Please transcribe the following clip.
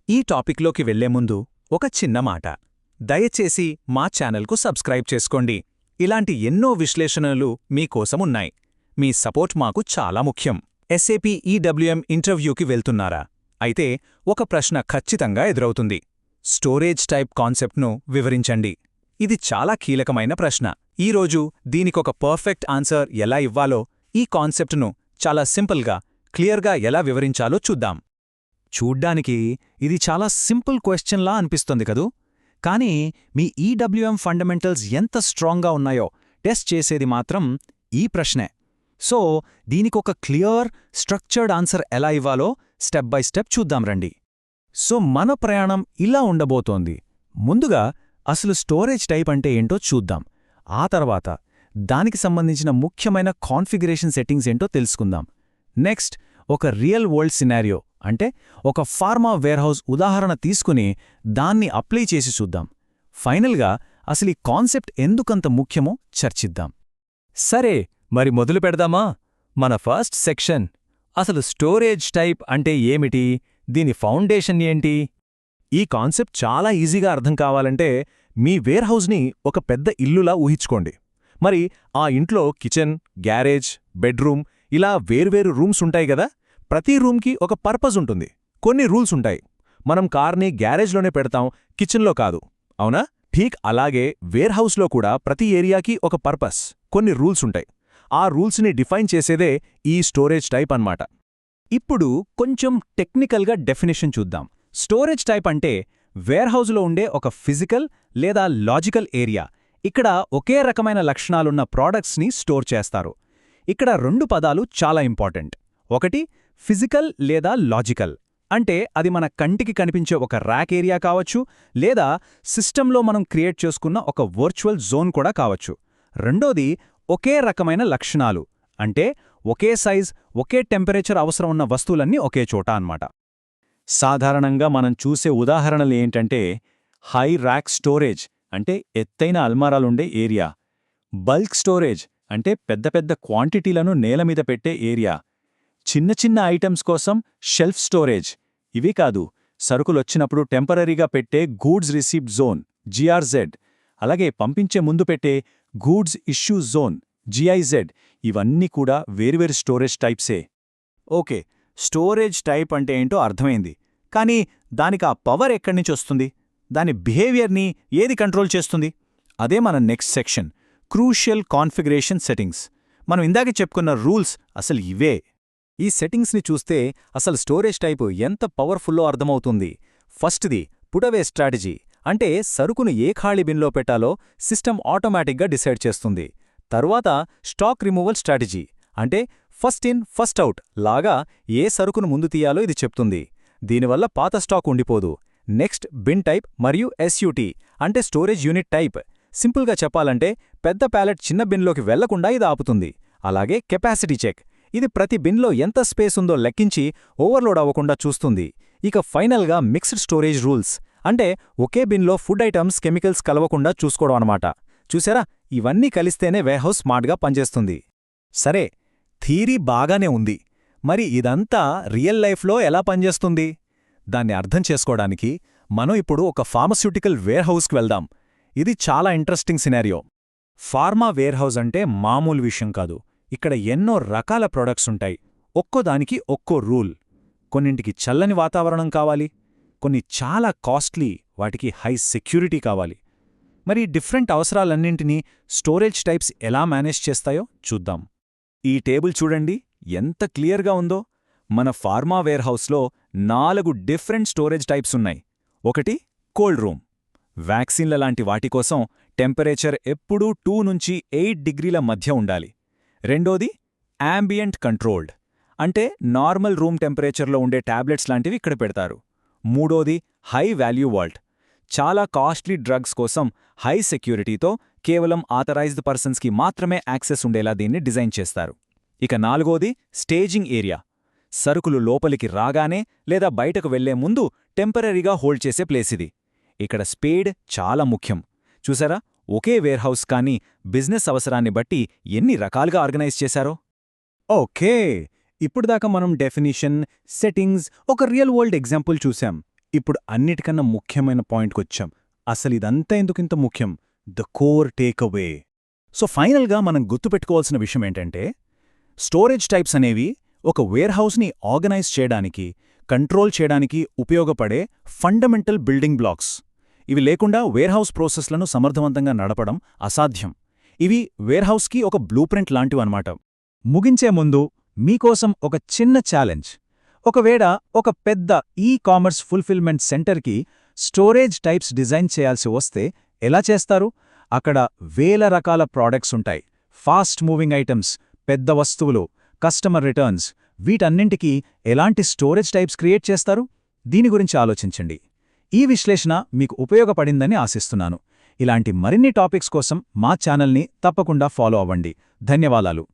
ఈ టాపిక్లోకి వెళ్లే ముందు ఒక చిన్న మాట. దయచేసి మా ఛానల్కు సబ్స్క్రైబ్ చేసుకోండి. ఇలాంటి ఎన్నో విశ్లేషణలు మీకోసమున్నాయి. మీ సపోర్ట్ మాకు చాలా ముఖ్యం. SAP EWM ఇంటర్వ్యూకి వెళ్తున్నారా? అయితే ఒక ప్రశ్న ఖచ్చితంగా ఎదురవుతుంది. స్టోరేజ్ టైప్ కాన్సెప్ట్ను వివరించండి. ఇది చాలా కీలకమైన ప్రశ్న. ఈరోజు దీనికొక పర్ఫెక్ట్ ఆన్సర్ ఎలా ఇవ్వాలో, ఈ కాన్సెప్ట్ను చాలా సింపుల్గా, క్లియర్గా ఎలా వివరించాలో చూద్దాం. చూడ్డానికి ఇది చాలా సింపుల్ క్వశ్చన్లా అనిపిస్తుంది కదూ? కానీ మీ EWM ఫండమెంటల్స్ ఎంత స్ట్రాంగ్గా ఉన్నాయో టెస్ట్ చేసేది మాత్రం ఈ ప్రశ్నే. సో దీనికొక క్లియర్, స్ట్రక్చర్డ్ ఆన్సర్ ఎలా ఇవ్వాలో స్టెప్ బై స్టెప్ చూద్దాం రండి. సో మన ప్రయాణం ఇలా ఉండబోతోంది. ముందుగా అసలు స్టోరేజ్ టైప్ అంటే ఏంటో చూద్దాం. ఆ తర్వాత దానికి సంబంధించిన ముఖ్యమైన కాన్ఫిగరేషన్ సెట్టింగ్స్ ఏంటో తెలుసుకుందాం. నెక్స్ట్ ఒక రియల్ వరల్డ్ సినారియో, అంటే ఒక ఫార్మా వేర్హౌస్ ఉదాహరణ తీసుకుని దాన్ని అప్లై చేసి చూద్దాం. ఫైనల్గా అసలు ఈ కాన్సెప్ట్ ఎందుకంత ముఖ్యమో చర్చిద్దాం. సరే, మరి మొదలు పెడదామా? మన ఫస్ట్ సెక్షన్, అసలు స్టోరేజ్ టైప్ అంటే ఏమిటి, దీని ఫౌండేషన్ ఏంటి? ఈ కాన్సెప్ట్ చాలా ఈజీగా అర్థం కావాలంటే మీ వేర్హౌస్ని ఒక పెద్ద ఇల్లులా ఊహించుకోండి. మరి ఆ ఇంట్లో కిచెన్, గ్యారేజ్, బెడ్రూమ్ ఇలా వేర్వేరు రూమ్స్ ఉంటాయి గదా. ప్రతి రూమ్కి ఒక పర్పస్ ఉంటుంది, కొన్ని రూల్స్ ఉంటాయి. మనం కార్ని గ్యారేజ్లోనే పెడతాం, కిచెన్లో కాదు, అవునా? ఠీక్ అలాగే వేర్హౌస్లో కూడా ప్రతి ఏరియాకి ఒక పర్పస్, కొన్ని రూల్స్ ఉంటాయి. ఆ రూల్స్ని డిఫైన్ చేసేదే ఈ స్టోరేజ్ టైప్ అన్నమాట. ఇప్పుడు కొంచెం టెక్నికల్గా డెఫినేషన్ చూద్దాం. స్టోరేజ్ టైప్ అంటే వేర్హౌస్లో ఉండే ఒక ఫిజికల్ లేదా లాజికల్ ఏరియా. ఇక్కడ ఒకే రకమైన లక్షణాలున్న ప్రోడక్ట్స్ని స్టోర్ చేస్తారు. ఇక్కడ రెండు పదాలు చాలా ఇంపార్టెంట్. ఒకటి ఫిజికల్ లేదా లాజికల్, అంటే అది మన కంటికి కనిపించే ఒక ర్యాక్ ఏరియా కావచ్చు, లేదా సిస్టంలో మనం క్రియేట్ చేసుకున్న ఒక వర్చువల్ జోన్ కూడా కావచ్చు. రెండోది ఒకే రకమైన లక్షణాలు, అంటే ఒకే సైజ్, ఒకే టెంపరేచర్ అవసరం ఉన్న వస్తువులన్నీ ఒకే చోట అన్నమాట. సాధారణంగా మనం చూసే ఉదాహరణలు ఏంటంటే హై ర్యాక్ స్టోరేజ్, అంటే ఎత్తైన అల్మారాలుండే ఏరియా. బల్క్ స్టోరేజ్, అంటే పెద్ద పెద్ద క్వాంటిటీలను నేలమీద పెట్టే ఏరియా. చిన్న చిన్న ఐటమ్స్ కోసం షెల్ఫ్ స్టోరేజ్. ఇవే కాదు, సరుకులొచ్చినప్పుడు టెంపరరీగా పెట్టే గూడ్స్ రిసీప్ట్ జోన్, GRZ. అలాగే పంపించే ముందు పెట్టే గూడ్స్ ఇష్యూ జోన్, GIZ. ఇవన్నీ కూడా వేర్వేరు స్టోరేజ్ టైప్సే. ఓకే, స్టోరేజ్ టైప్ అంటే ఏంటో అర్థమైంది. కానీ దానికి ఆ పవర్ ఎక్కడ్నుంచి వస్తుంది? దాని బిహేవియర్ని ఏది కంట్రోల్ చేస్తుంది? అదే మన next section, crucial configuration settings. మనం ఇందాక చెప్పుకున్న రూల్స్ అసలు ఇవే. ఈ సెట్టింగ్స్ని చూస్తే అసలు స్టోరేజ్ టైపు ఎంత పవర్ఫుల్లో అర్థమవుతుంది. ఫస్ట్ది పుటవే స్ట్రాటజీ, అంటే సరుకును ఏ ఖాళీ బిన్లో పెట్టాలో సిస్టమ్ ఆటోమేటిక్గా డిసైడ్ చేస్తుంది. తరువాత స్టాక్ రిమూవల్ స్ట్రాటజీ, అంటే ఫస్ట్ ఇన్ ఫస్ట్ అవుట్ లాగా ఏ సరుకును ముందు తీయాలో ఇది చెప్తుంది. దీనివల్ల పాత స్టాక్ ఉండిపోదు. నెక్స్ట్ బిన్ టైప్ మరియు SUT, అంటే స్టోరేజ్ యూనిట్ టైప్. సింపుల్గా చెప్పాలంటే పెద్ద ప్యాలెట్ చిన్న బిన్లోకి వెళ్లకుండా ఇది ఆపుతుంది. అలాగే కెపాసిటీ చెక్, ఇది ప్రతి బిన్లో ఎంత స్పేస్ ఉందో లెక్కించి ఓవర్లోడ్ అవ్వకుండా చూస్తుంది. ఇక ఫైనల్గా మిక్స్డ్ స్టోరేజ్ రూల్స్, అంటే ఒకే బిన్లో ఫుడ్ ఐటమ్స్, కెమికల్స్ కలవకుండా చూసుకోవడం అన్నమాట. చూసారా, ఇవన్నీ కలిస్తేనే వేర్హౌస్ స్మార్ట్గా పనిచేస్తుంది. సరే, థీరీ బాగానే ఉంది. మరి ఇదంతా రియల్ లైఫ్లో ఎలా పనిచేస్తుంది? దాన్ని అర్థం చేసుకోవడానికి మనం ఇప్పుడు ఒక ఫార్మస్యూటికల్ వేర్హౌస్కి వెళ్దాం. ఇది చాలా ఇంట్రెస్టింగ్ సినారియో. ఫార్మా వేర్హౌస్ అంటే మామూలు విషయం కాదు. ఇక్కడ ఎన్నో రకాల ప్రొడక్ట్స్ ఉంటాయి, ఒక్కోదానికి ఒక్కో రూల్. కొన్నింటికి చల్లని వాతావరణం కావాలి, కొన్ని చాలా కాస్ట్లీ, వాటికి హై సెక్యూరిటీ కావాలి. మరి డిఫరెంట్ అవసరాలన్నింటినీ స్టోరేజ్ టైప్స్ ఎలా మేనేజ్ చేస్తాయో చూద్దాం. ఈ టేబుల్ చూడండి, ఎంత క్లియర్గా ఉందో. మన ఫార్మా వేర్హౌస్లో 4 డిఫరెంట్ స్టోరేజ్ టైప్స్ ఉన్నాయి. ఒకటి కోల్డ్ రూమ్, వ్యాక్సిన్ల లాంటి వాటి కోసం టెంపరేచర్ ఎప్పుడూ 2 నుంచి 8 డిగ్రీల మధ్య ఉండాలి. రెండోది యాంబియంట్ కంట్రోల్డ్, అంటే నార్మల్ రూమ్ టెంపరేచర్లో ఉండే టాబ్లెట్స్ లాంటివి ఇక్కడ పెడతారు. మూడోది హై వాల్యూ వాల్ట్, చాలా కాస్ట్లీ డ్రగ్స్ కోసం హై సెక్యూరిటీతో కేవలం ఆథరైజ్డ్ పర్సన్స్కి మాత్రమే యాక్సెస్ ఉండేలా దీన్ని డిజైన్ చేస్తారు. ఇక నాలుగోది స్టేజింగ్ ఏరియా, సరుకులు లోపలికి రాగానే లేదా బయటకు వెళ్లే ముందు టెంపరరీగా హోల్డ్ చేసే ప్లేస్ ఇది. ఇక్కడ స్పేడ్ చాలా ముఖ్యం. చూసారా, ఒకే వేర్హౌస్ కానీ బిజినెస్ అవసరాన్ని బట్టి ఎన్ని రకాలుగా ఆర్గనైజ్ చేశారో. ఓకే, ఇప్పుడుదాకా మనం డెఫినిషన్, సెట్టింగ్స్, ఒక రియల్ వరల్డ్ ఎగ్జాంపుల్ చూశాం. ఇప్పుడు అన్నిటికన్నా ముఖ్యమైన పాయింట్కొచ్చాం. అసలిదంతా ఎందుకింత ముఖ్యం? The core takeaway. సో ఫైనల్గా మనం గుర్తుపెట్టుకోవాల్సిన విషయమేంటంటే, స్టోరేజ్ టైప్స్ అనేవి ఒక వేర్హౌస్ని ఆర్గనైజ్ చేయడానికి, కంట్రోల్ చేయడానికి ఉపయోగపడే ఫండమెంటల్ బిల్డింగ్ బ్లాక్స్. ఇవి లేకుండా వేర్హౌస్ ప్రాసెస్లను సమర్థవంతంగా నడపడం అసాధ్యం. ఇవి వేర్హౌస్కి ఒక బ్లూప్రింట్ లాంటివన్నమాట. ముగించే ముందు మీకోసం ఒక చిన్న ఛాలెంజ్. ఒకవేళ ఒక పెద్ద కామర్స్ ఫుల్ఫిల్మెంట్ సెంటర్కి స్టోరేజ్ టైప్స్ డిజైన్ చేయాల్సి వస్తే ఎలా చేస్తారు? అక్కడ వేల రకాల ప్రాడక్ట్స్ ఉంటాయి. ఫాస్ట్ మూవింగ్ ఐటమ్స్, పెద్ద వస్తువులు, కస్టమర్ రిటర్న్స్, వీటన్నింటికీ ఎలాంటి స్టోరేజ్ టైప్స్ క్రియేట్ చేస్తారు? దీని గురించి ఆలోచించండి. ఈ విశ్లేషణ మీకు ఉపయోగపడిందని ఆశిస్తున్నాను. ఇలాంటి మరిన్ని టాపిక్స్ కోసం మా ఛానల్ని తప్పకుండా ఫాలో అవ్వండి. ధన్యవాదాలు.